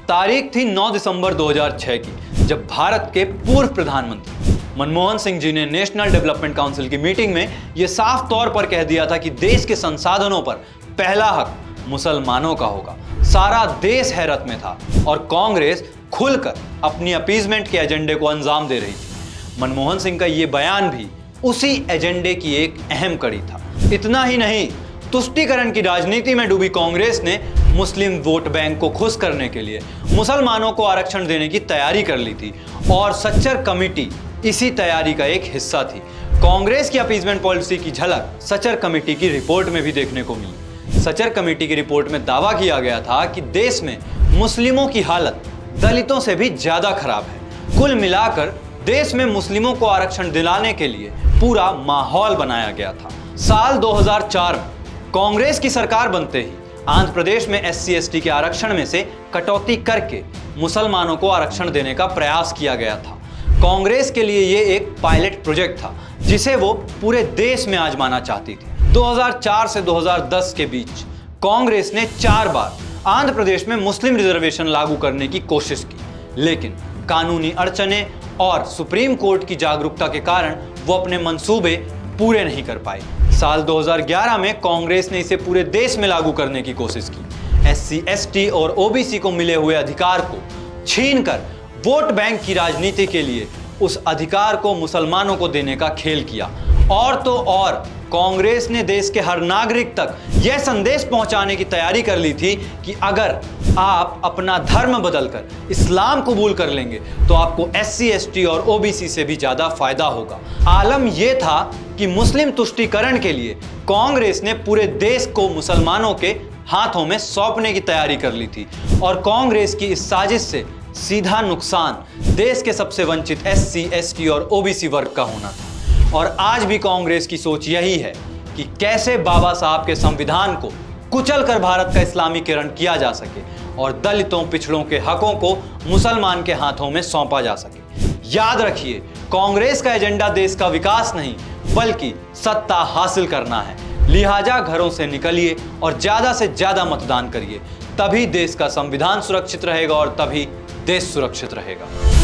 तारीख थी 9 दिसंबर 2006 की, जब भारत के पूर्व प्रधानमंत्री मनमोहन सिंह जी ने नेशनल डेवलपमेंट काउंसिल की मीटिंग में यह साफ तौर पर कह दिया था कि देश के संसाधनों पर पहला हक मुसलमानों का होगा। सारा देश हैरत में था और कांग्रेस खुलकर अपनी अपीजमेंट के एजेंडे को अंजाम दे रही थी। मनमोहन सिंह का यह बयान भी उसी एजेंडे की एक अहम कड़ी था। इतना ही नहीं, तुष्टीकरण की राजनीति में डूबी कांग्रेस ने मुस्लिम वोट बैंक को खुश करने के लिए मुसलमानों को आरक्षण देने की तैयारी कर ली थी और सच्चर कमेटी इसी तैयारी का एक हिस्सा थी। कांग्रेस की अपीजमेंट पॉलिसी की झलक सच्चर कमेटी की रिपोर्ट में भी देखने को मिली। सच्चर कमेटी की रिपोर्ट में दावा किया गया था कि देश में मुस्लिमों की हालत दलितों से भी ज्यादा खराब है। कुल मिलाकर देश में मुस्लिमों को आरक्षण दिलाने के लिए पूरा माहौल बनाया गया था। साल 2004 में कांग्रेस की सरकार बनते ही आंध्र प्रदेश में SC/ST के आरक्षण में से कटौती करके मुसलमानों को आरक्षण देने का प्रयास किया गया था। कांग्रेस के लिए यह एक पायलट प्रोजेक्ट था जिसे वो पूरे देश में आजमाना चाहती थी। 2004 से 2010 के बीच कांग्रेस ने 4 बार आंध्र प्रदेश में मुस्लिम रिजर्वेशन लागू करने की कोशिश की, लेकिन कानूनी अड़चने और सुप्रीम कोर्ट की जागरूकता के कारण वो अपने मंसूबे पूरे नहीं कर पाए। साल 2011 में कांग्रेस ने इसे पूरे देश में लागू करने की कोशिश की। SC/ST और OBC को मिले हुए अधिकार को छीनकर वोट बैंक की राजनीति के लिए उस अधिकार को मुसलमानों को देने का खेल किया। और तो और कांग्रेस ने देश के हर नागरिक तक यह संदेश पहुंचाने की तैयारी कर ली थी कि अगर आप अपना धर्म बदलकर इस्लाम कबूल कर लेंगे तो आपको SC/ST और OBC से भी ज्यादा फायदा होगा। आलम यह था कि मुस्लिम तुष्टीकरण के लिए कांग्रेस ने पूरे देश को मुसलमानों के हाथों में सौंपने की तैयारी कर ली थी और कांग्रेस की इस साजिश से सीधा नुकसान देश के सबसे वंचित SC/ST और OBC वर्ग का होना था। और आज भी कांग्रेस की सोच यही है कि कैसे बाबा साहब के संविधान को कुचल कर भारत का इस्लामीकरण किया जा सके और दलितों पिछड़ों के हकों को मुसलमान के हाथों में सौंपा जा सके। याद रखिए, कांग्रेस का एजेंडा देश का विकास नहीं बल्कि सत्ता हासिल करना है। लिहाजा घरों से निकलिए और ज्यादा से ज्यादा मतदान करिए, तभी देश का संविधान सुरक्षित रहेगा और तभी देश सुरक्षित रहेगा।